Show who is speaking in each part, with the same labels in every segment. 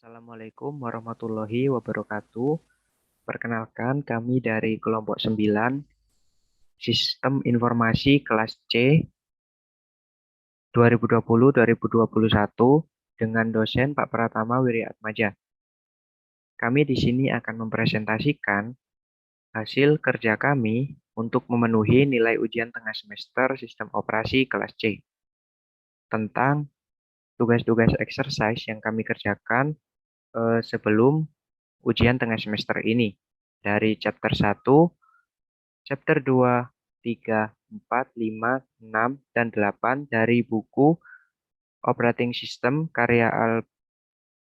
Speaker 1: Assalamualaikum warahmatullahi wabarakatuh. Perkenalkan, kami dari kelompok 9, Sistem Informasi kelas C 2020-2021 dengan dosen Pak Pratama Wiryatmaja. Kami di sini akan mempresentasikan hasil kerja kami untuk memenuhi nilai ujian tengah semester Sistem Operasi kelas C tentang tugas-tugas exercise yang kami kerjakan sebelum ujian tengah semester ini dari chapter 1, chapter 2, 3, 4, 5, 6, dan 8 dari buku Operating System karya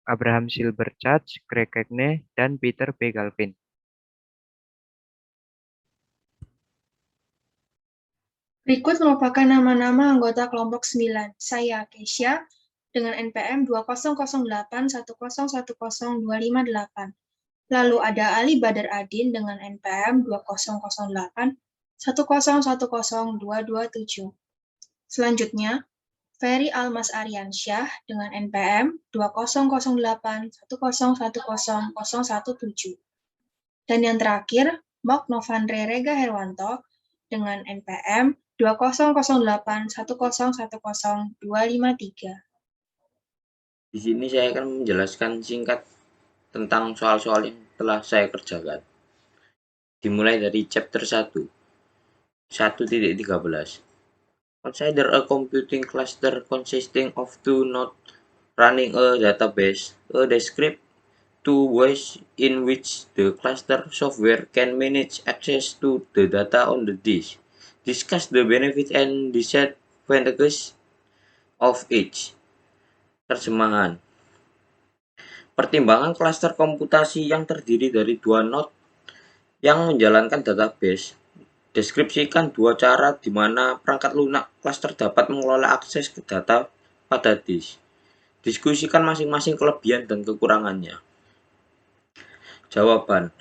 Speaker 1: Abraham Silberschatz, Greg Cagney, dan Peter B. Galvin.
Speaker 2: Berikut merupakan nama-nama anggota kelompok 9. Saya, Kesia, dengan NPM 200810102588. Lalu ada Ali Badar Adin dengan NPM 200810101227. Selanjutnya, Ferry Almas Aryansyah dengan NPM 200810101017. Dan yang terakhir, Mok Novandre Rega Herwanto dengan NPM 200810101253.
Speaker 3: Di sini saya akan menjelaskan singkat tentang soal-soal yang telah saya kerjakan. Dimulai dari chapter 1, 1.13. Consider a computing cluster consisting of two nodes running a database. A describe two ways in which the cluster software can manage access to the data on the disk. Discuss the benefits and disadvantages of each. Terjemahan. Pertimbangan klaster komputasi yang terdiri dari dua node yang menjalankan database. Deskripsikan dua cara di mana perangkat lunak klaster dapat mengelola akses ke data pada disk. Diskusikan masing-masing kelebihan dan kekurangannya. Jawaban.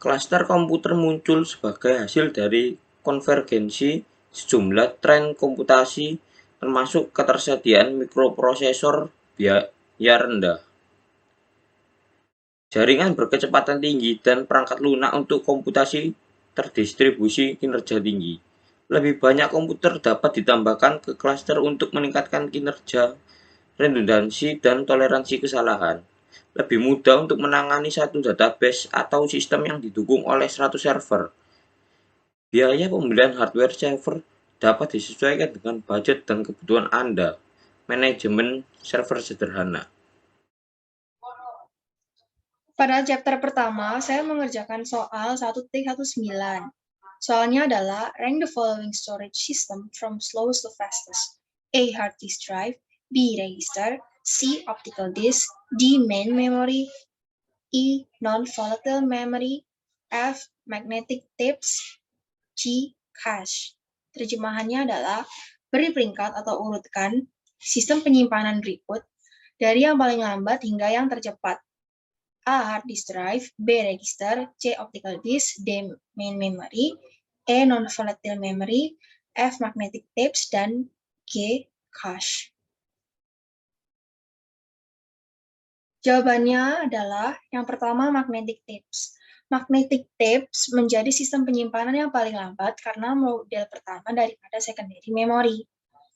Speaker 3: Klaster komputer muncul sebagai hasil dari konvergensi sejumlah tren komputasi termasuk ketersediaan mikroprosesor biaya rendah, jaringan berkecepatan tinggi, dan perangkat lunak untuk komputasi terdistribusi kinerja tinggi. Lebih banyak komputer dapat ditambahkan ke klaster untuk meningkatkan kinerja, redundansi, dan toleransi kesalahan. Lebih mudah untuk menangani satu database atau sistem yang didukung oleh 100 server. Biaya pembelian hardware server dapat disesuaikan dengan budget dan kebutuhan Anda. Manajemen server sederhana.
Speaker 2: Pada chapter pertama, saya mengerjakan soal 1.19. Soalnya adalah rank the following storage system from slowest to fastest. A. Hard disk drive, B. Register, C. Optical disk, D. Main memory, E. Non-volatile memory, F. Magnetic tapes, G. Cache. Terjemahannya adalah beri peringkat atau urutkan sistem penyimpanan berikut dari yang paling lambat hingga yang tercepat. A. Hard disk drive, B. Register, C. Optical disk, D. Main memory, E. Non-volatile memory, F. Magnetic tapes, dan G. Cache. Jawabannya adalah yang pertama magnetic tapes. Magnetic tapes menjadi sistem penyimpanan yang paling lambat karena model pertama daripada secondary memory.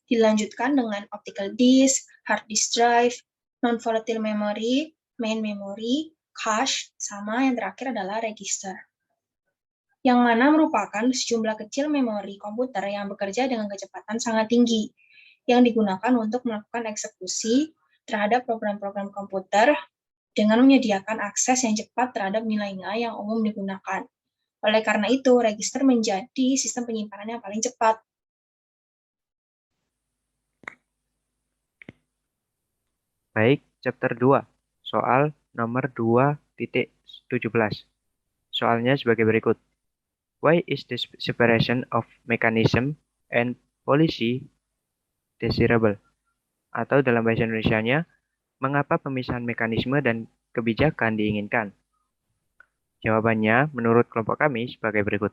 Speaker 2: Dilanjutkan dengan optical disk, hard disk drive, non-volatile memory, main memory, cache, sama yang terakhir adalah register. Yang mana merupakan sejumlah kecil memori komputer yang bekerja dengan kecepatan sangat tinggi, yang digunakan untuk melakukan eksekusi terhadap program-program komputer dengan menyediakan akses yang cepat terhadap nilai-nilai yang umum digunakan. Oleh karena itu, register menjadi sistem penyimpanan yang paling cepat.
Speaker 1: Baik, chapter 2, soal nomor 2.17. Soalnya sebagai berikut. Why is the separation of mechanism and policy desirable? Atau dalam bahasa Indonesianya, mengapa pemisahan mekanisme dan kebijakan diinginkan? Jawabannya menurut kelompok kami sebagai berikut.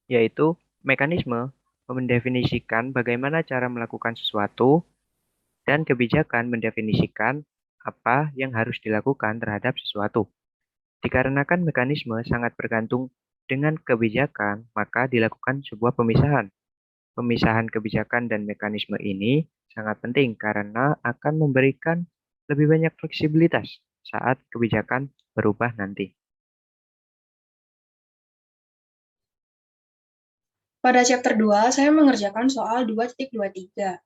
Speaker 1: Yaitu, mekanisme mendefinisikan bagaimana cara melakukan sesuatu Dan kebijakan mendefinisikan apa yang harus dilakukan terhadap sesuatu. Dikarenakan mekanisme sangat bergantung dengan kebijakan, maka dilakukan sebuah pemisahan. Pemisahan kebijakan dan mekanisme ini sangat penting karena akan memberikan lebih banyak fleksibilitas saat kebijakan berubah nanti.
Speaker 2: Pada chapter 2, saya mengerjakan soal 2.23,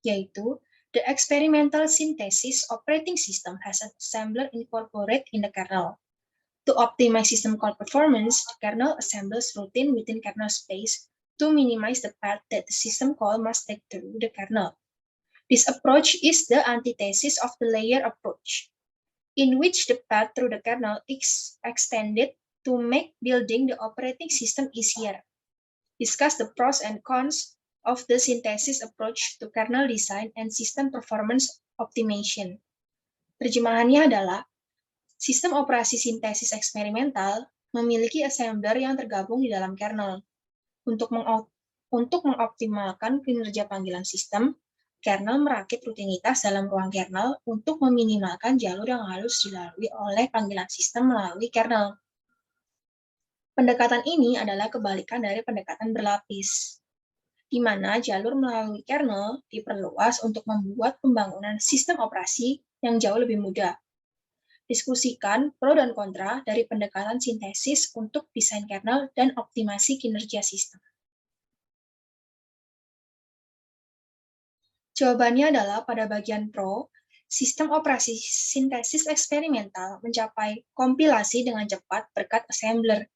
Speaker 2: yaitu the experimental synthesis operating system has an assembler incorporated in the kernel. To optimize system call performance, the kernel assembles routine within kernel space to minimize the path that the system call must take through the kernel. This approach is the antithesis of the layer approach, in which the path through the kernel is extended to make building the operating system easier. Discuss the pros and cons of the synthesis approach to kernel design and system performance optimization. Terjemahannya adalah, sistem operasi sintesis eksperimental memiliki assembler yang tergabung di dalam kernel. Untuk mengoptimalkan kinerja panggilan sistem, kernel merakit rutinitas dalam ruang kernel untuk meminimalkan jalur yang harus dilalui oleh panggilan sistem melalui kernel. Pendekatan ini adalah kebalikan dari pendekatan berlapis, di mana jalur melalui kernel diperluas untuk membuat pembangunan sistem operasi yang jauh lebih mudah. Diskusikan pro dan kontra dari pendekatan sintesis untuk desain kernel dan optimasi kinerja sistem. Jawabannya adalah pada bagian pro, sistem operasi sintesis eksperimental mencapai kompilasi dengan cepat berkat assembler,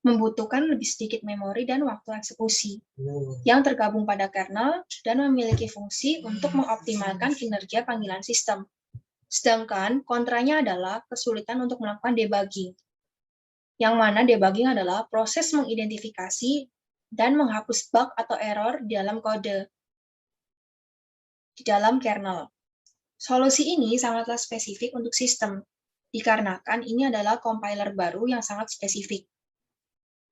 Speaker 2: membutuhkan lebih sedikit memori dan waktu eksekusi, yang tergabung pada kernel dan memiliki fungsi untuk mengoptimalkan kinerja panggilan sistem. Sedangkan kontranya adalah kesulitan untuk melakukan debugging, yang mana debugging adalah proses mengidentifikasi dan menghapus bug atau error di dalam kode, di dalam kernel. Solusi ini sangatlah spesifik untuk sistem, dikarenakan ini adalah compiler baru yang sangat spesifik,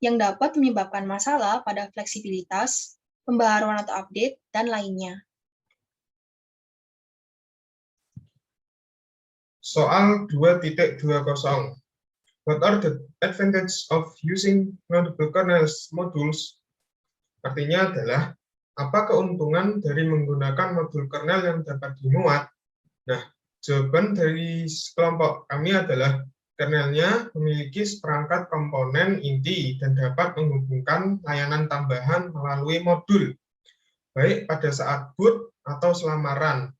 Speaker 2: yang dapat menyebabkan masalah pada fleksibilitas, pembaharuan atau update, dan lainnya.
Speaker 4: Soal 2.20. What are the advantages of using multiple kernels modules? Artinya adalah, apa keuntungan dari menggunakan modul kernel yang dapat dimuat? Nah, jawaban dari kelompok kami adalah, kernelnya memiliki seperangkat komponen inti dan dapat menghubungkan layanan tambahan melalui modul, baik pada saat boot atau selamaran.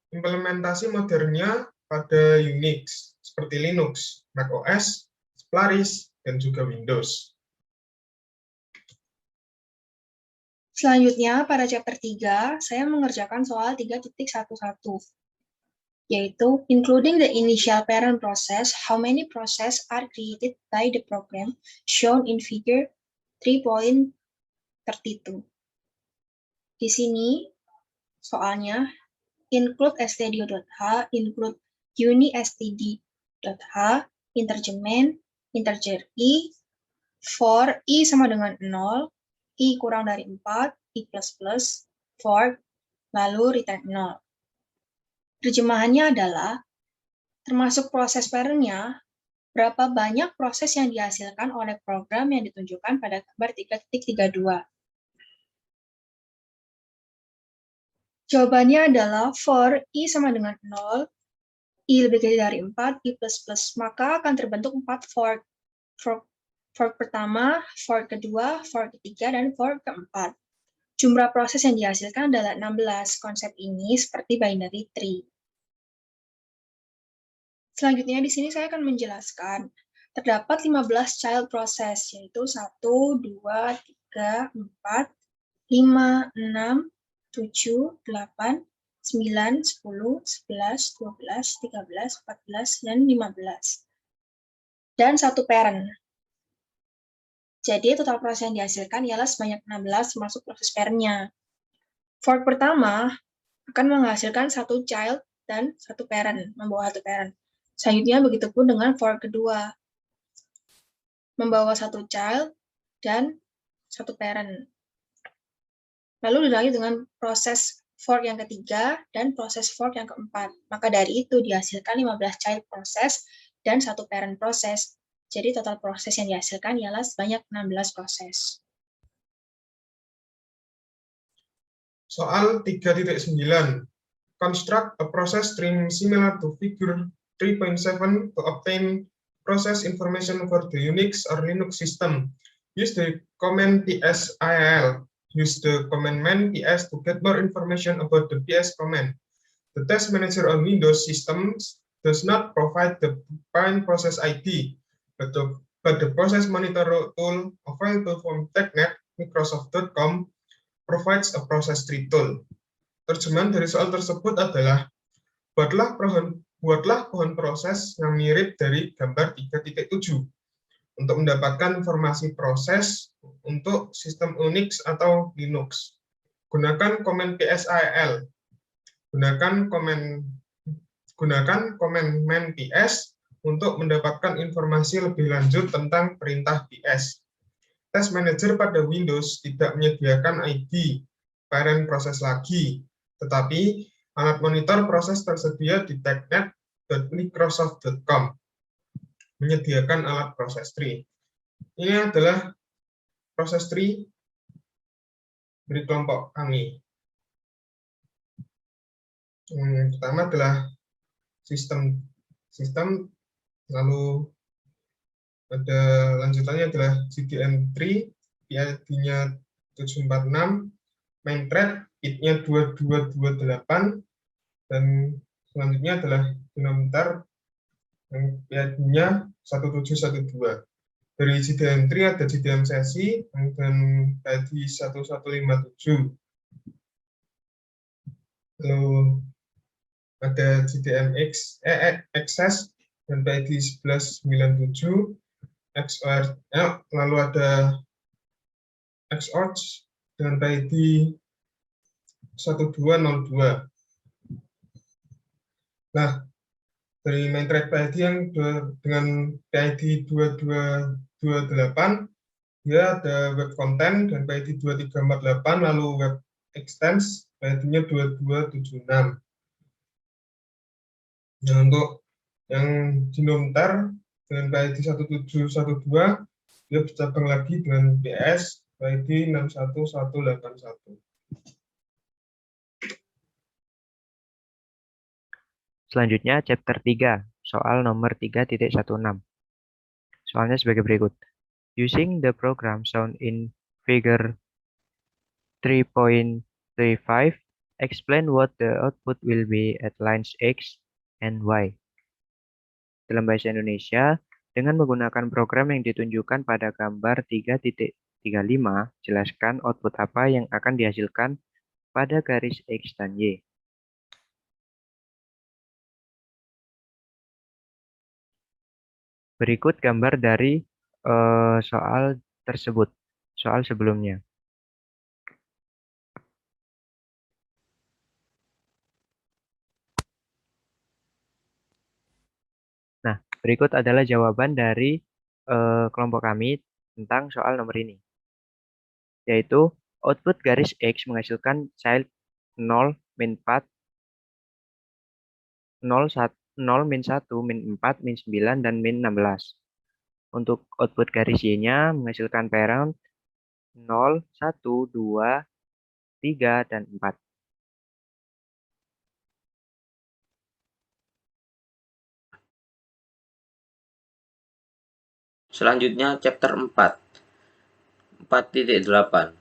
Speaker 4: Implementasi modernnya pada Unix, seperti Linux, macOS, Solaris, dan juga Windows.
Speaker 2: Selanjutnya, pada chapter 3, saya mengerjakan soal 3.11, yaitu including the initial parent process, how many processes are created by the program shown in figure 3.32. Di sini soalnya include stdio.h, include uni.std.h, integer i, for i sama dengan 0, i kurang dari 4, i++, for, lalu return 0. Terjemahannya adalah, termasuk proses parent-nya, berapa banyak proses yang dihasilkan oleh program yang ditunjukkan pada gambar 3.32. Jawabannya adalah for i sama dengan 0, i lebih kecil dari 4, i++, maka akan terbentuk 4 fork. Fork pertama, fork kedua, fork ketiga, dan fork keempat. Jumlah proses yang dihasilkan adalah 16. Konsep ini seperti binary tree. Selanjutnya di sini saya akan menjelaskan terdapat 15 child process, yaitu 1, 2, 3, 4, 5, 6, 7, 8, 9, 10, 11, 12, 13, 14, dan 15. Dan satu parent. Jadi total proses yang dihasilkan ialah sebanyak 16 termasuk proses parent-nya. Fork pertama akan menghasilkan satu child dan satu parent, membawa satu parent. Selanjutnya begitu pun dengan fork kedua, membawa satu child dan satu parent. Lalu dilanjut dengan proses fork yang ketiga, dan proses fork yang keempat. Maka dari itu dihasilkan 15 child process dan 1 parent process. Jadi total proses yang dihasilkan ialah sebanyak 16 proses.
Speaker 4: Soal 3.9. Construct a process string similar to figure 3.7 to obtain process information for the Unix or Linux system. Use the command ps-il. Use the command man ps to get more information about the ps command. The task manager on Windows systems does not provide the parent process ID, but the process monitor tool available from TechNet, Microsoft.com provides a process tree tool. Terjemahan dari soal tersebut adalah, buatlah pohon proses yang mirip dari gambar 3.7 untuk mendapatkan informasi proses untuk sistem Unix atau Linux. Gunakan command ps-il. Gunakan command man ps untuk mendapatkan informasi lebih lanjut tentang perintah ps. Task Manager pada Windows tidak menyediakan ID parent proses lagi, tetapi alat monitor proses tersedia di technet.microsoft.com menyediakan alat proses tree. Ini adalah proses tree dari kelompok kami. Yang pertama adalah sistem, lalu pada lanjutannya adalah GDM3, PID-nya 746, main thread, id-nya 2228, dan selanjutnya adalah denominator yang PID-nya 1712. Dari GDM3 ada GDM sesi dan PID 1157. Lalu ada GDM access dan PID 1197, XOR, lalu ada XOR dengan PID 1202. Nah, dari main thread PID yang dengan PID 2228, dia ada web content dan PID 2348, lalu web extends PID-nya 2276. Nah, untuk yang denominator dengan PID 1712, dia bercabang lagi dengan PS PID 61181.
Speaker 1: Selanjutnya, chapter 3, soal nomor 3.16. Soalnya sebagai berikut. Using the program shown in figure 3.35, explain what the output will be at lines X and Y. Dalam bahasa Indonesia, dengan menggunakan program yang ditunjukkan pada gambar 3.35, jelaskan output apa yang akan dihasilkan pada garis X dan Y. Berikut gambar dari soal tersebut, soal sebelumnya. Nah, berikut adalah jawaban dari kelompok kami tentang soal nomor ini. Yaitu, output garis X menghasilkan child 0, min 4, 0, min 1, min 4, min 9, dan min 16. Untuk output garis Y-nya menghasilkan parent 0, 1, 2, 3, dan 4.
Speaker 3: Selanjutnya chapter 4. 4.8.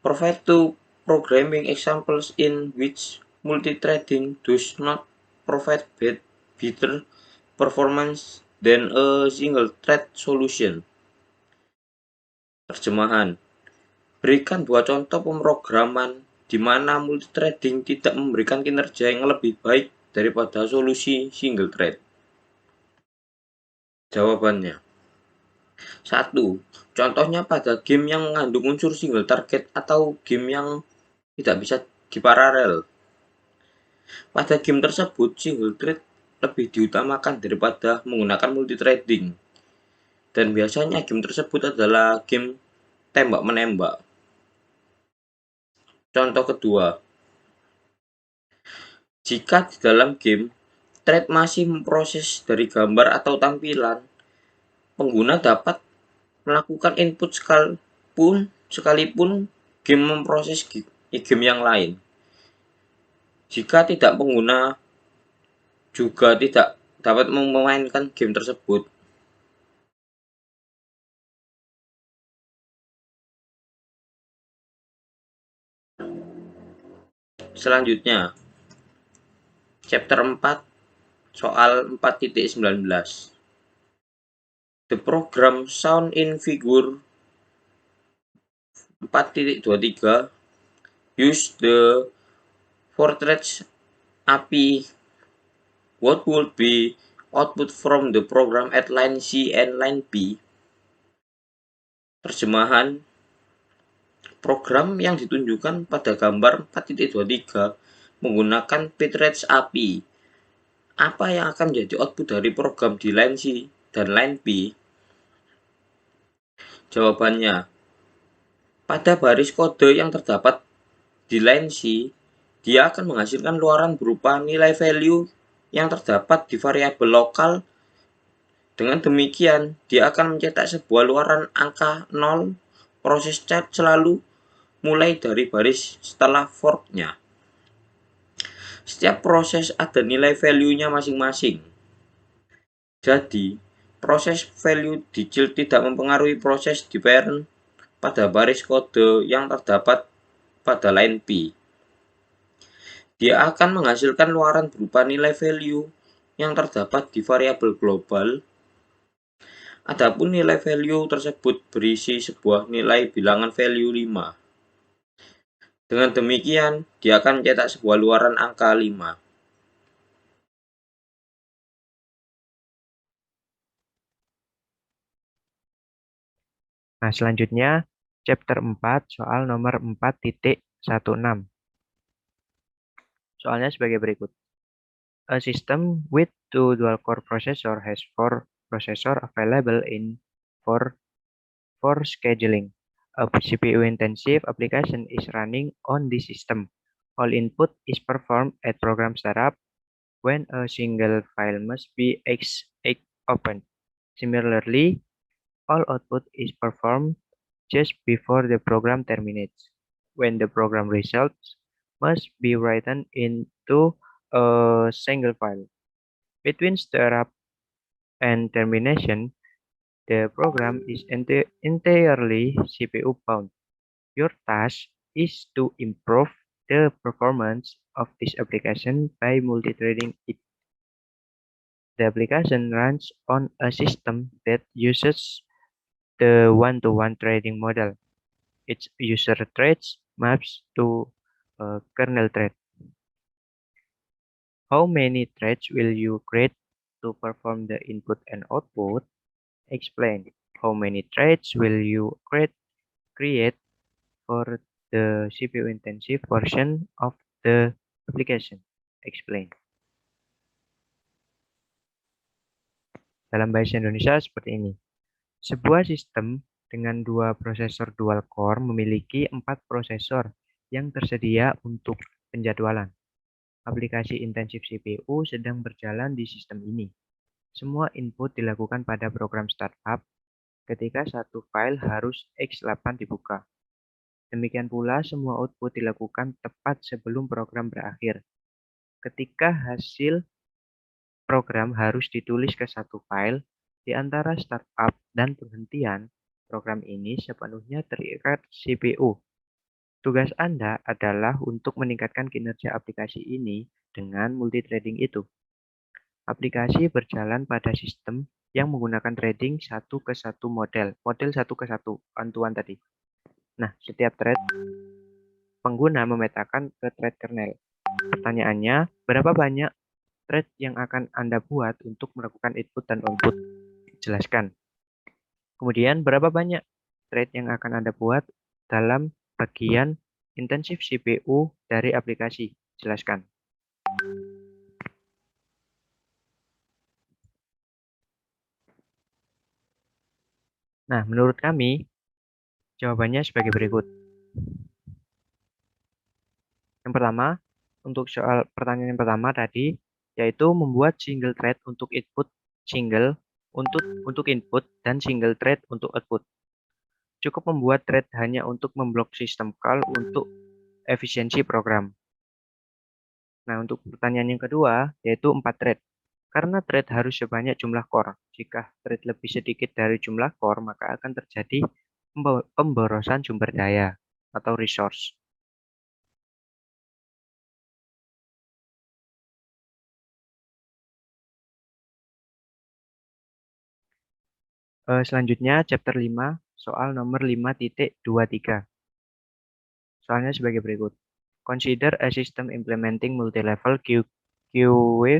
Speaker 3: Provide two programming examples in which multithreading does not provide better performance than a single thread solution. Terjemahan. Berikan dua contoh pemrograman di mana multithreading tidak memberikan kinerja yang lebih baik daripada solusi single thread. Jawabannya. 1. Contohnya pada game yang mengandung unsur single target atau game yang tidak bisa diparalel. Pada game tersebut, single thread lebih diutamakan daripada menggunakan multithreading. Dan biasanya game tersebut adalah game tembak-menembak. Contoh kedua, Jika di dalam game, thread masih memproses dari gambar atau tampilan, pengguna dapat melakukan input sekalipun game memproses game yang lain. Jika tidak, pengguna juga tidak dapat memainkan game tersebut. Selanjutnya, chapter 4, soal 4.19. The program shown in figure 4.23 use the Fortran API. What would be output from the program at line C and line B? Terjemahan, program yang ditunjukkan pada gambar 4.23 menggunakan Fortran API. Apa yang akan menjadi output dari program di line C dan line B? Jawabannya, pada baris kode yang terdapat di line C, dia akan menghasilkan luaran berupa nilai value yang terdapat di variabel lokal. Dengan demikian, dia akan mencetak sebuah luaran angka 0. Proses cat selalu mulai dari baris setelah fork-nya. Setiap proses ada nilai value-nya masing-masing. Jadi, proses value di child tidak mempengaruhi proses di parent pada baris kode yang terdapat pada line P. Dia akan menghasilkan luaran berupa nilai value yang terdapat di variabel global. Adapun nilai value tersebut berisi sebuah nilai bilangan value 5. Dengan demikian, dia akan mencetak sebuah luaran angka 5.
Speaker 1: Nah, selanjutnya chapter 4 soal nomor 4.16. Soalnya sebagai berikut. A system with 2 dual-core processor has 4 processors available for scheduling. A CPU-intensive application is running on this system. All input is performed at program startup when a single file must be opened. Similarly, all output is performed just before the program terminates, when the program results must be written into a single file. Between startup and termination, the program is entirely CPU bound. Your task is to improve the performance of this application by multithreading it. The application runs on a system that uses the one-to-one threading model. Its user threads maps to a kernel thread. How many threads will you create to perform the input and output? Explain. How many threads will you create for the CPU-intensive portion of the application? Explain. Dalam bahasa Indonesia seperti ini. Sebuah sistem dengan 2 prosesor dual core memiliki 4 prosesor yang tersedia untuk penjadwalan. Aplikasi intensif CPU sedang berjalan di sistem ini. Semua input dilakukan pada program startup ketika satu file harus X8 dibuka. Demikian pula semua output dilakukan tepat sebelum program berakhir. Ketika hasil program harus ditulis ke satu file, di antara startup dan penghentian, program ini sepenuhnya terikat CPU. Tugas Anda adalah untuk meningkatkan kinerja aplikasi ini dengan multithreading itu. Aplikasi berjalan pada sistem yang menggunakan threading 1 ke 1 model 1 ke 1, bantuan tadi. Nah, setiap thread, pengguna memetakan ke thread kernel. Pertanyaannya, berapa banyak thread yang akan Anda buat untuk melakukan input dan output? Jelaskan. Kemudian, berapa banyak thread yang akan Anda buat dalam bagian intensif CPU dari aplikasi? Jelaskan. Nah, menurut kami, jawabannya sebagai berikut. Yang pertama, untuk soal pertanyaan yang pertama tadi, yaitu membuat single thread untuk input single untuk input dan single thread untuk output. Cukup membuat thread hanya untuk memblok sistem call untuk efisiensi program. Nah, untuk pertanyaan yang kedua, yaitu 4 thread. Karena thread harus sebanyak jumlah core. Jika thread lebih sedikit dari jumlah core, maka akan terjadi pemborosan sumber daya atau resource. Selanjutnya, chapter 5, soal nomor 5.23. Soalnya sebagai berikut. Consider a system implementing multi-level QA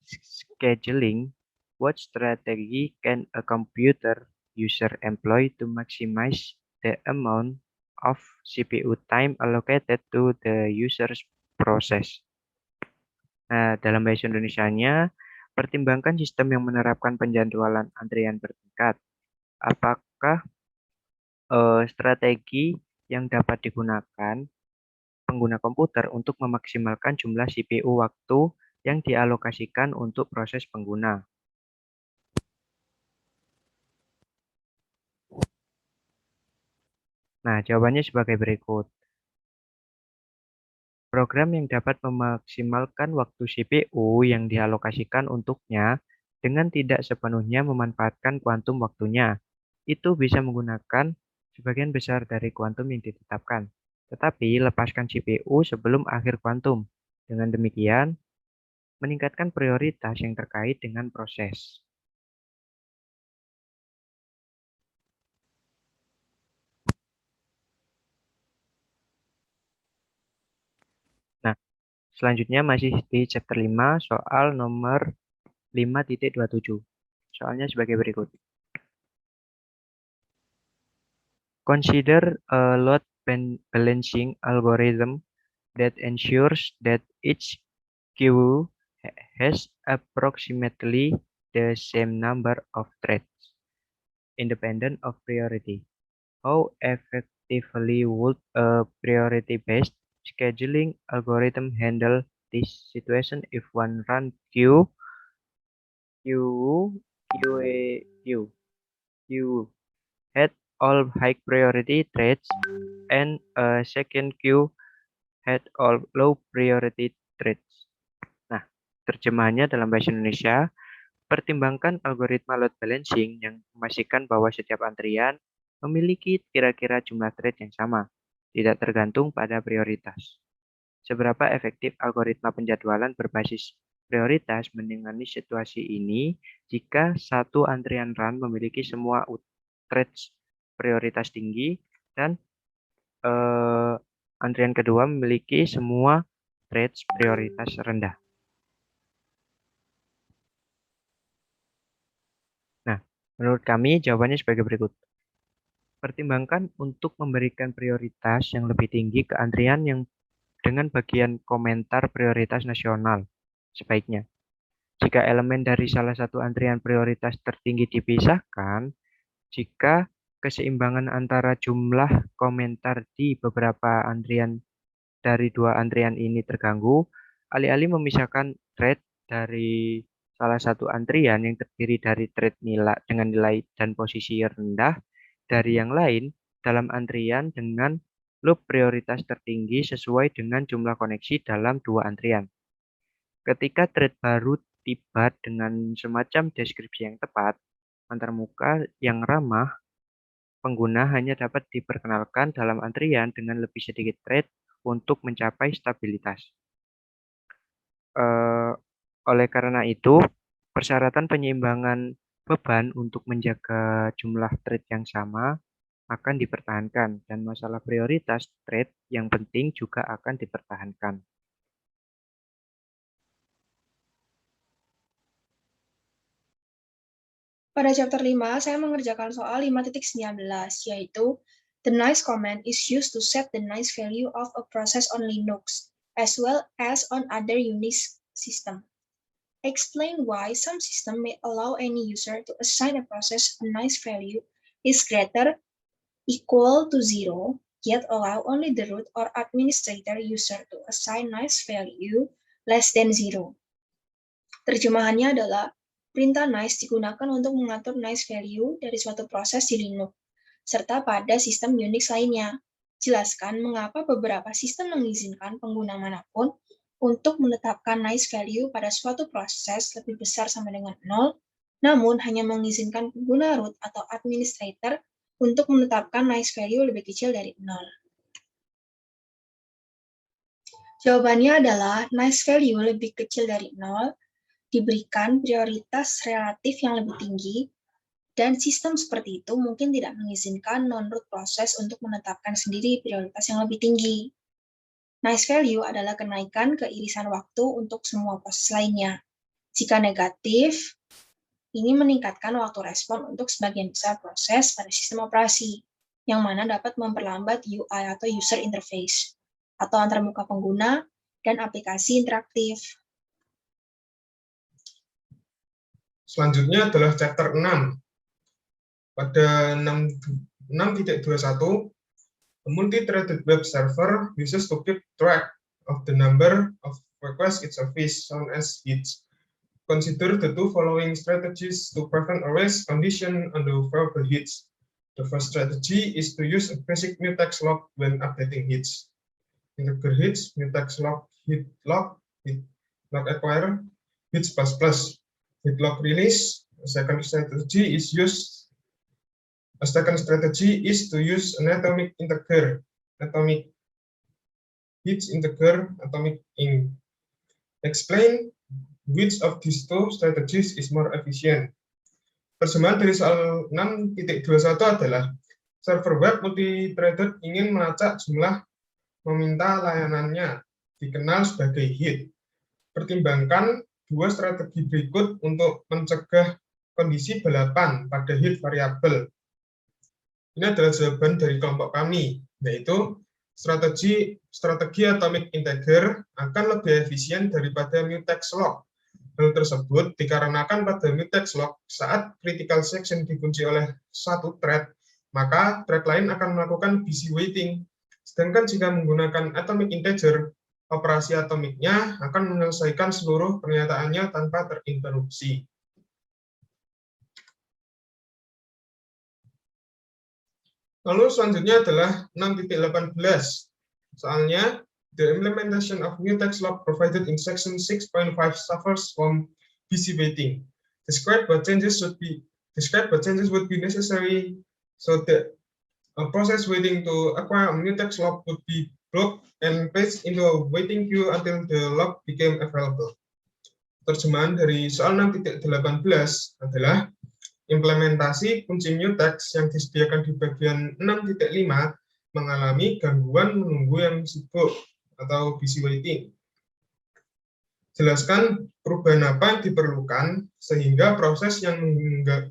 Speaker 1: scheduling. What strategy can a computer user employ to maximize the amount of CPU time allocated to the user's process? Nah, dalam bahasa Indonesianya, pertimbangkan sistem yang menerapkan penjadwalan antrian bertingkat. Apakah strategi yang dapat digunakan pengguna komputer untuk memaksimalkan jumlah CPU waktu yang dialokasikan untuk proses pengguna? Nah, jawabannya sebagai berikut. Program yang dapat memaksimalkan waktu CPU yang dialokasikan untuknya dengan tidak sepenuhnya memanfaatkan kuantum waktunya, itu bisa menggunakan sebagian besar dari kuantum yang ditetapkan, tetapi lepaskan CPU sebelum akhir kuantum. Dengan demikian, meningkatkan prioritas yang terkait dengan proses. Nah, selanjutnya masih di chapter 5, soal nomor 5.27. Soalnya sebagai berikut. Consider a load balancing algorithm that ensures that each queue has approximately the same number of threads, independent of priority. How effectively would a priority-based scheduling algorithm handle this situation if one run queue had all high priority threads and a second queue had all low priority threads? Nah, terjemahannya dalam bahasa Indonesia, pertimbangkan algoritma load balancing yang memastikan bahwa setiap antrian memiliki kira-kira jumlah thread yang sama, tidak tergantung pada prioritas. Seberapa efektif algoritma penjadwalan berbasis prioritas menangani situasi ini jika satu antrian run memiliki semua threads prioritas tinggi dan antrian kedua memiliki semua threads prioritas rendah. Nah, menurut kami jawabannya sebagai berikut. Pertimbangkan untuk memberikan prioritas yang lebih tinggi ke antrian yang dengan bagian komentar prioritas nasional. Sebaiknya, jika elemen dari salah satu antrian prioritas tertinggi dipisahkan, jika keseimbangan antara jumlah komentar di beberapa antrian dari dua antrian ini terganggu, alih-alih memisahkan thread dari salah satu antrian yang terdiri dari thread dengan nilai dan posisi rendah dari yang lain dalam antrian dengan loop prioritas tertinggi sesuai dengan jumlah koneksi dalam dua antrian. Ketika thread baru tiba dengan semacam deskripsi yang tepat, antarmuka yang ramah, pengguna hanya dapat diperkenalkan dalam antrian dengan lebih sedikit thread untuk mencapai stabilitas. Oleh karena itu, persyaratan penyeimbangan beban untuk menjaga jumlah thread yang sama akan dipertahankan, dan masalah prioritas thread yang penting juga akan dipertahankan.
Speaker 2: Pada chapter 5, saya mengerjakan soal 5.19, yaitu the nice command is used to set the nice value of a process on Linux, as well as on other Unix system. Explain why some system may allow any user to assign a process a nice value is greater equal to 0, yet allow only the root or administrator user to assign nice value less than 0. Terjemahannya adalah, perintah nice digunakan untuk mengatur nice value dari suatu proses di Linux, serta pada sistem Unix lainnya. Jelaskan mengapa beberapa sistem mengizinkan pengguna manapun untuk menetapkan nice value pada suatu proses lebih besar sama dengan 0, namun hanya mengizinkan pengguna root atau administrator untuk menetapkan nice value lebih kecil dari 0. Jawabannya adalah nice value lebih kecil dari 0 diberikan prioritas relatif yang lebih tinggi, dan sistem seperti itu mungkin tidak mengizinkan non-root proses untuk menetapkan sendiri prioritas yang lebih tinggi. Nice value adalah kenaikan keirisan waktu untuk semua proses lainnya. Jika negatif, ini meningkatkan waktu respon untuk sebagian besar proses pada sistem operasi, yang mana dapat memperlambat UI atau user interface, atau antarmuka pengguna, dan aplikasi interaktif.
Speaker 4: Selanjutnya adalah chapter 6. Pada 6.21, a multi-threaded web server uses to keep track of the number of requests it serves, known as hits. Consider the two following strategies to prevent a race condition on the variable hits. The first strategy is to use a basic mutex log when updating hits. Integer hits, mutex log, hit log acquire, hits ++, hit log release. A second strategy is to use an atomic integer, atomic hits integer, atomic ing. Explain which of these two strategies is more efficient. Terjemahan dari soal 6.21 adalah, server web multi-threaded ingin melacak jumlah meminta layanannya, dikenal sebagai hit. Pertimbangkan dua strategi berikut untuk mencegah kondisi balapan pada hit variabel. Ini adalah jawaban dari kelompok kami, yaitu strategi atomic integer akan lebih efisien daripada mutex log. Hal tersebut dikarenakan pada mutex log, saat critical section dikunci oleh satu thread, maka thread lain akan melakukan busy waiting. Sedangkan jika menggunakan atomic integer, operasi atomiknya akan menyelesaikan seluruh pernyataannya tanpa terinterupsi. Lalu selanjutnya adalah 6.18. Soalnya, the implementation of mutex log provided in section 6.5 suffers from busy waiting. Describe what changes would be necessary so that a process waiting to acquire a mutex log would be blocked and placed into a waiting queue until the log became available. Terjemahan dari soal 6.18 adalah, implementasi kunci mutex yang disediakan di bagian 6.5 mengalami gangguan menunggu yang sibuk atau busy waiting. Jelaskan perubahan apa yang diperlukan sehingga proses yang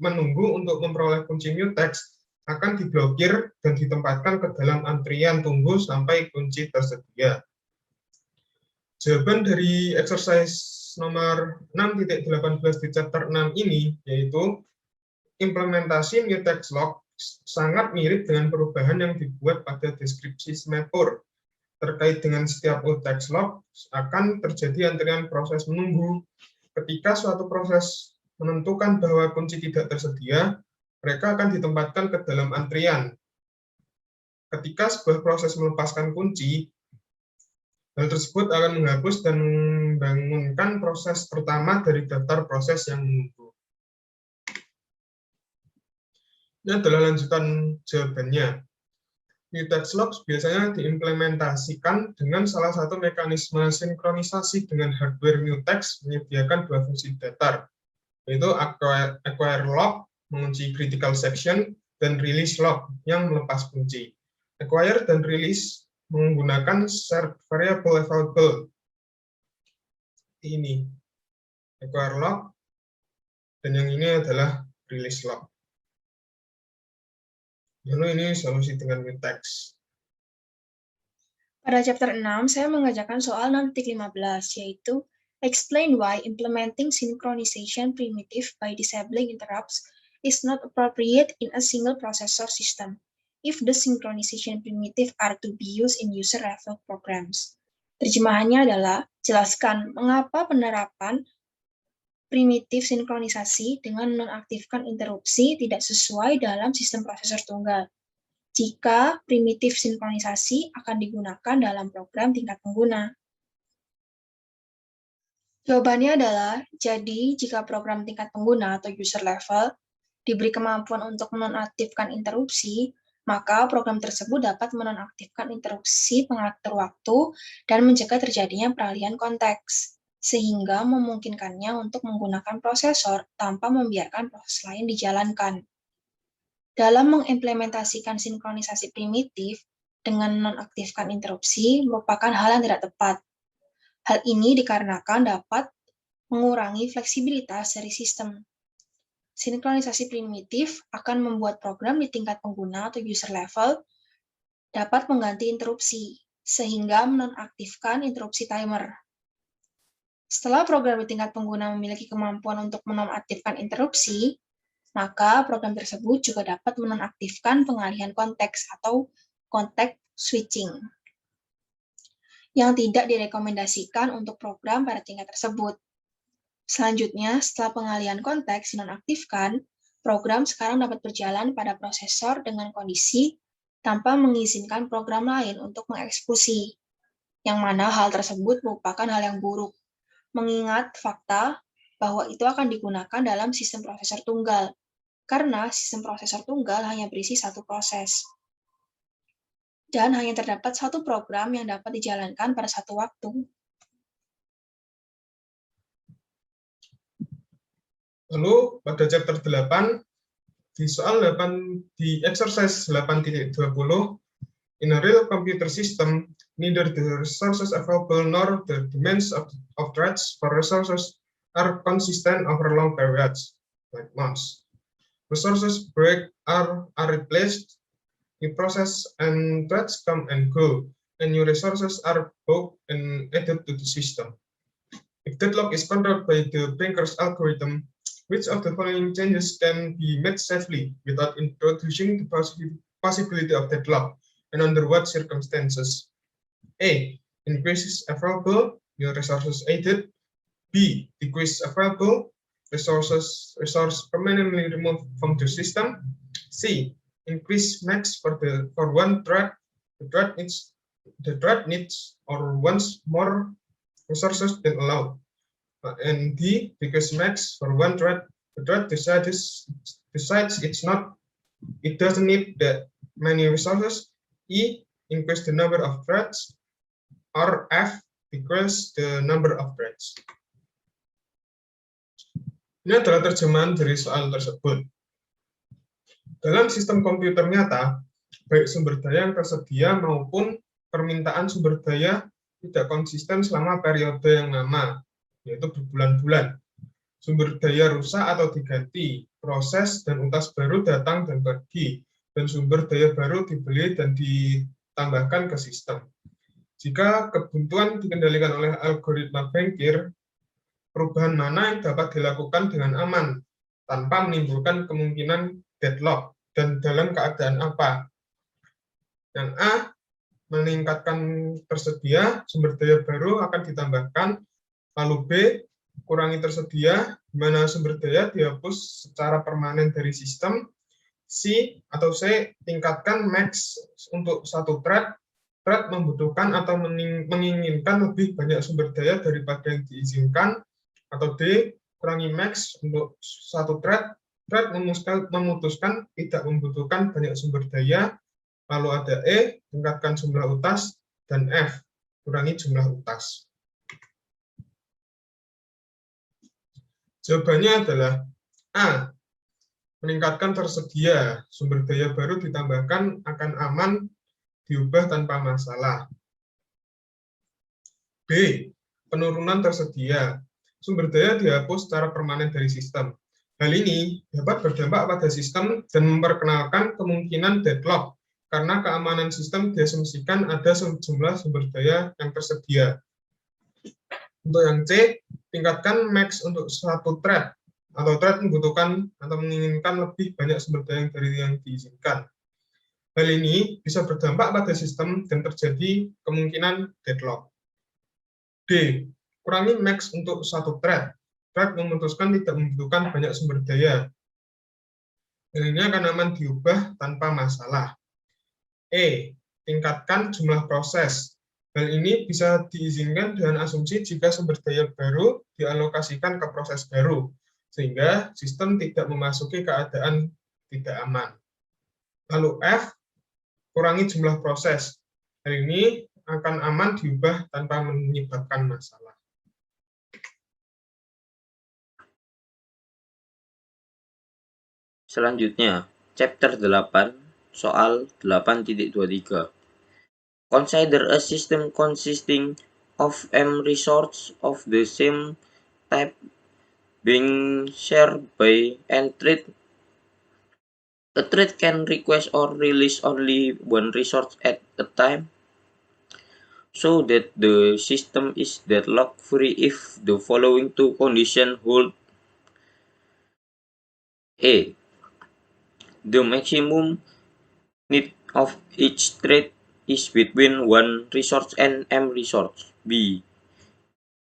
Speaker 4: menunggu untuk memperoleh kunci mutex akan diblokir dan ditempatkan ke dalam antrian tunggu sampai kunci tersedia. Jawaban dari exercise nomor 6.18 di chapter 6 ini yaitu, implementasi mutex log sangat mirip dengan perubahan yang dibuat pada deskripsi Smapur. Terkait dengan setiap mutex log akan terjadi antrian proses menunggu. Ketika suatu proses menentukan bahwa kunci tidak tersedia, mereka akan ditempatkan ke dalam antrian. Ketika sebuah proses melepaskan kunci, hal tersebut akan menghapus dan membangunkan proses pertama dari daftar proses yang menunggu. Ini adalah lanjutan jawabannya. Mutex log biasanya diimplementasikan dengan salah satu mekanisme sinkronisasi dengan hardware mutex menyediakan dua fungsi datar, yaitu acquire log, mengunci critical section, dan release log, yang melepas kunci. Acquire dan release menggunakan shared variable available. Ini acquire log, dan yang ini adalah release log. Lalu ini solusi dengan mutex.
Speaker 2: Pada chapter 6, saya mengerjakan soal 6.15, yaitu explain why implementing synchronization primitive by disabling interrupts is not appropriate in a single processor system. if the synchronization primitive are to be used in user-level programs. Terjemahannya adalah, jelaskan mengapa penerapan primitif sinkronisasi dengan menonaktifkan interupsi tidak sesuai dalam sistem prosesor tunggal. Jika primitif sinkronisasi akan digunakan dalam program tingkat pengguna. Jawabannya adalah, jadi jika program tingkat pengguna atau user level diberi kemampuan untuk menonaktifkan interupsi, maka program tersebut dapat menonaktifkan interupsi pengatur waktu dan mencegah terjadinya peralihan konteks, sehingga memungkinkannya untuk menggunakan prosesor tanpa membiarkan proses lain dijalankan. Dalam mengimplementasikan sinkronisasi primitif dengan menonaktifkan interupsi merupakan hal yang tidak tepat. Hal ini dikarenakan dapat mengurangi fleksibilitas dari sistem. Sinkronisasi primitif akan membuat program di tingkat pengguna atau user level dapat mengganti interupsi, sehingga menonaktifkan interupsi timer. Setelah program di tingkat pengguna memiliki kemampuan untuk menonaktifkan interupsi, maka program tersebut juga dapat menonaktifkan pengalihan konteks atau context switching, yang tidak direkomendasikan untuk program pada tingkat tersebut. Selanjutnya, setelah pengalihan konteks dinonaktifkan, program sekarang dapat berjalan pada prosesor dengan kondisi tanpa mengizinkan program lain untuk mengeksekusi, yang mana hal tersebut merupakan hal yang buruk, mengingat fakta bahwa itu akan digunakan dalam sistem prosesor tunggal, karena sistem prosesor tunggal hanya berisi satu proses. Dan hanya terdapat satu program yang dapat dijalankan pada satu waktu.
Speaker 4: Lalu pada chapter 8, di soal 8, di exercise 8.20, in a real computer system, neither the resources available nor the demands of threads for resources are consistent over long periods, like months. Resources break are replaced, new process and threads come and go, and new resources are booked and added to the system. If deadlock is controlled by the banker's algorithm, which of the following changes can be made safely without introducing the possibility of deadlock, and under what circumstances? A. Increases available, new resources added. B. Decrease available, resource permanently removed from the system. C. Increase max for one thread. The thread needs or wants more resources than allowed. And D, because max for one thread, the thread decides it doesn't need that many resources. E, increase the number of threads. Or F, decrease the number of threads. Ini adalah terjemahan dari soal tersebut. Dalam sistem komputer nyata, baik sumber daya yang tersedia maupun permintaan sumber daya tidak konsisten selama periode yang lama, yaitu berbulan-bulan. Sumber daya rusak atau diganti, proses dan utas baru datang dan pergi, dan sumber daya baru dibeli dan ditambahkan ke sistem. Jika kebuntuan dikendalikan oleh algoritma bankir, perubahan mana yang dapat dilakukan dengan aman, tanpa menimbulkan kemungkinan deadlock, dan dalam keadaan apa? Yang A, meningkatkan tersedia, sumber daya baru akan ditambahkan. Lalu B, kurangi tersedia, di mana sumber daya dihapus secara permanen dari sistem. C atau C, tingkatkan max untuk satu thread membutuhkan atau menginginkan lebih banyak sumber daya daripada yang diizinkan. Atau D, kurangi max untuk satu thread memutuskan tidak membutuhkan banyak sumber daya. Lalu ada E, tingkatkan jumlah utas, dan F, kurangi jumlah utas. Jawabannya adalah A. Meningkatkan tersedia, sumber daya baru ditambahkan akan aman, diubah tanpa masalah. B. Penurunan tersedia, sumber daya dihapus secara permanen dari sistem. Hal ini dapat berdampak pada sistem dan memperkenalkan kemungkinan deadlock, karena keamanan sistem diasumsikan ada sejumlah sumber daya yang tersedia. Untuk yang C, tingkatkan max untuk satu thread, atau thread membutuhkan atau menginginkan lebih banyak sumber daya dari yang diizinkan. Hal ini bisa berdampak pada sistem dan terjadi kemungkinan deadlock. D. Kurangi max untuk satu thread. Thread memutuskan tidak membutuhkan banyak sumber daya. Hal ini akan aman diubah tanpa masalah. E. Tingkatkan jumlah proses. Hal ini bisa diizinkan dengan asumsi jika sumber daya baru dialokasikan ke proses baru, sehingga sistem tidak memasuki keadaan tidak aman. Lalu F. Kurangi jumlah proses. Hal ini akan aman diubah tanpa menyebabkan masalah.
Speaker 3: Selanjutnya, chapter 8, soal 8.23. Consider a system consisting of m resources of the same type being shared by n thread. A thread can request or release only one resource at a time, so that the system is deadlock free if the following two conditions hold. A. The maximum need of each thread is between one resource and m resource. B.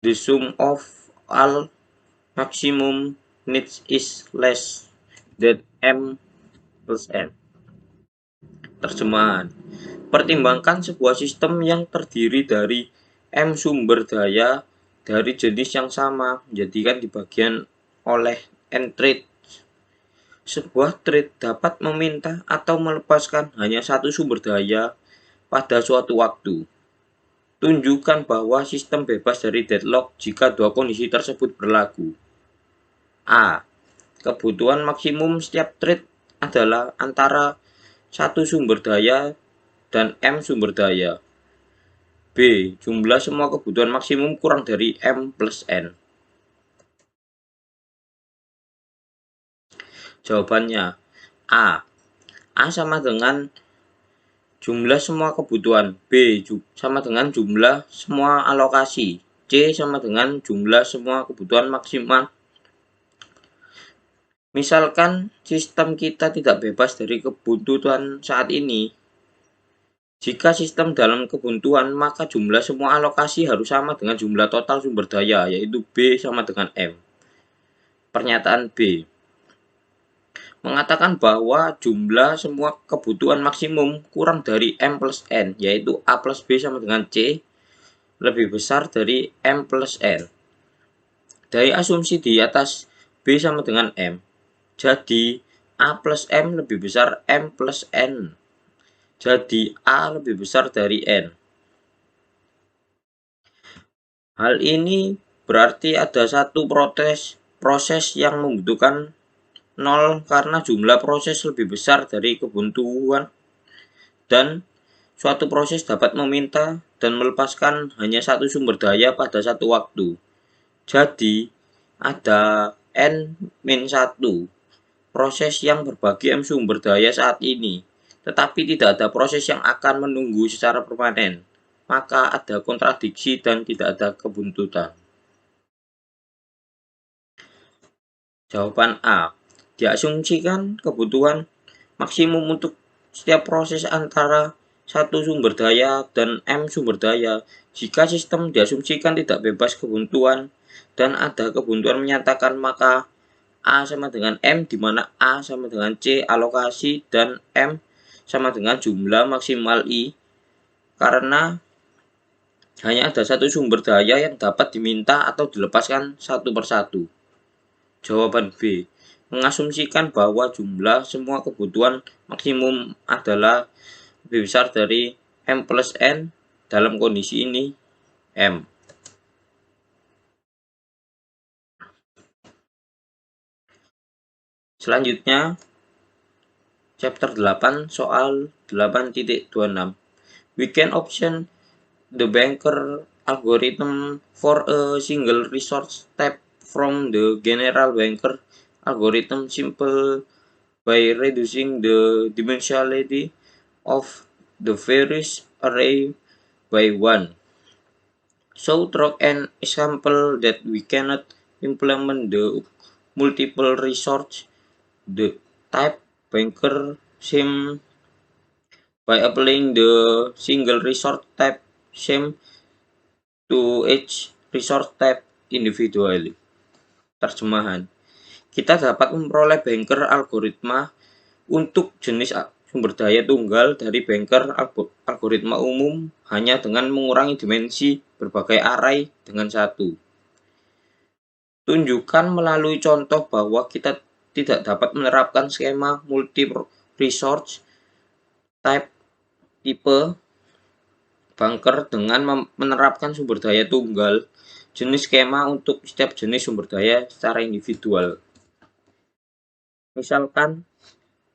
Speaker 3: The sum of all maximum needs is less than m plus n. Terjemahan: pertimbangkan sebuah sistem yang terdiri dari m sumber daya dari jenis yang sama menjadikan dibagian oleh n thread. Sebuah thread dapat meminta atau melepaskan hanya satu sumber daya pada suatu waktu. Tunjukkan bahwa sistem bebas dari deadlock jika dua kondisi tersebut berlaku. A. Kebutuhan maksimum setiap thread adalah antara satu sumber daya dan m sumber daya. B. Jumlah semua kebutuhan maksimum kurang dari m plus n. Jawabannya A. A sama dengan jumlah semua kebutuhan. B. Sama dengan jumlah semua alokasi. C. Sama dengan jumlah semua kebutuhan maksimal. Misalkan sistem kita tidak bebas dari kebuntuan saat ini. Jika sistem dalam kebuntuan, maka jumlah semua alokasi harus sama dengan jumlah total sumber daya, yaitu B sama dengan M. Pernyataan B mengatakan bahwa jumlah semua kebutuhan maksimum kurang dari M plus N, yaitu A plus B sama dengan C, lebih besar dari M plus N. Dari asumsi di atas B sama dengan M, jadi A plus M lebih besar M plus N. Jadi A lebih besar dari N. Hal ini berarti ada satu proses yang membutuhkan 0 karena jumlah proses lebih besar dari kebuntuan, dan suatu proses dapat meminta dan melepaskan hanya satu sumber daya pada satu waktu. Jadi ada N-1 proses yang berbagi M sumber daya saat ini, tetapi tidak ada proses yang akan menunggu secara permanen. Maka ada kontradiksi dan tidak ada kebuntuan. Jawaban A. Diasumsikan kebutuhan maksimum untuk setiap proses antara satu sumber daya dan M sumber daya. Jika sistem diasumsikan tidak bebas kebuntuan dan ada kebuntuan menyatakan, maka A sama dengan M, di mana A sama dengan C alokasi dan M sama dengan jumlah maksimal I, karena hanya ada satu sumber daya yang dapat diminta atau dilepaskan satu persatu. Jawaban B mengasumsikan bahwa jumlah semua kebutuhan maksimum adalah lebih besar dari M plus N. Dalam kondisi ini M. Selanjutnya, chapter 8, soal 8.26. We can option the banker algorithm for a single resource type from the general banker algorithm simple by reducing the dimensionality of the various array by 1. So through an example that we cannot implement the multiple resource, the type banker seem by applying the single resource type same to each resource type individually. Terjemahan, kita dapat memperoleh banker algoritma untuk jenis sumber daya tunggal dari banker algoritma umum hanya dengan mengurangi dimensi berbagai array dengan satu. Tunjukkan melalui contoh bahwa kita tidak dapat menerapkan skema multi-resource type tipe banker dengan menerapkan sumber daya tunggal jenis skema untuk setiap jenis sumber daya secara individual. Misalkan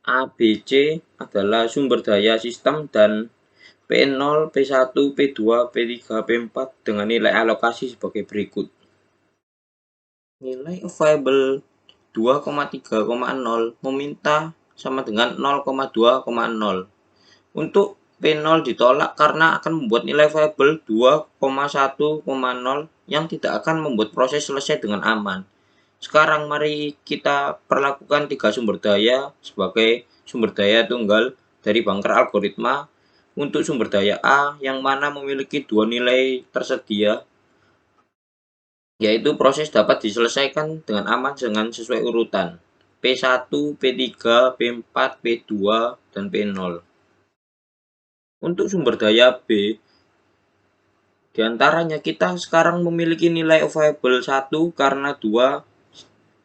Speaker 3: ABC adalah sumber daya sistem dan P0, P1, P2, P3, P4 dengan nilai alokasi sebagai berikut. Nilai available 2,3,0 meminta sama dengan 0,2,0. Untuk P0 ditolak karena akan membuat nilai available 2,1,0 yang tidak akan membuat proses selesai dengan aman. Sekarang mari kita perlakukan 3 sumber daya sebagai sumber daya tunggal dari banker algoritma untuk sumber daya A yang mana memiliki 2 nilai tersedia, yaitu proses dapat diselesaikan dengan aman dengan sesuai urutan P1, P3, P4, P2, dan P0. Untuk sumber daya B, diantaranya kita sekarang memiliki nilai available 1 karena 2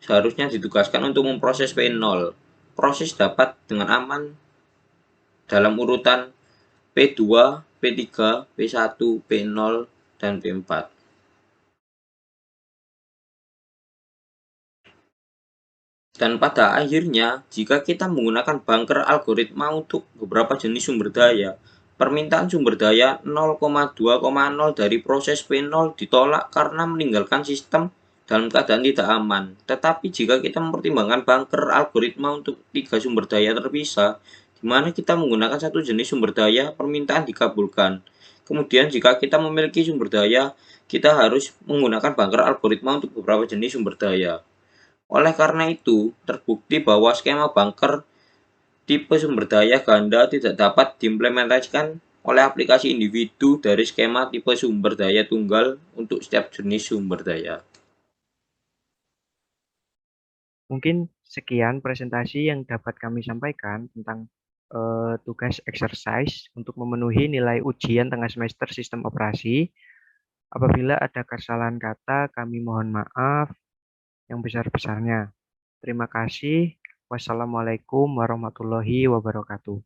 Speaker 3: seharusnya ditugaskan untuk memproses P0. Proses dapat dengan aman dalam urutan P2, P3, P1, P0, dan P4. Dan pada akhirnya, jika kita menggunakan banker algoritma untuk beberapa jenis sumber daya, permintaan sumber daya 0,2,0 dari proses P0 ditolak karena meninggalkan sistem dalam keadaan tidak aman. Tetapi jika kita mempertimbangkan banker algoritma untuk 3 sumber daya terpisah, di mana kita menggunakan satu jenis sumber daya, permintaan dikabulkan. Kemudian jika kita memiliki sumber daya, kita harus menggunakan banker algoritma untuk beberapa jenis sumber daya. Oleh karena itu, terbukti bahwa skema banker tipe sumber daya ganda tidak dapat diimplementasikan oleh aplikasi individu dari skema tipe sumber daya tunggal untuk setiap jenis sumber daya.
Speaker 1: Mungkin sekian presentasi yang dapat kami sampaikan tentang tugas exercise untuk memenuhi nilai ujian tengah semester sistem operasi. Apabila ada kesalahan kata, kami mohon maaf yang besar-besarnya. Terima kasih. Wassalamualaikum warahmatullahi wabarakatuh.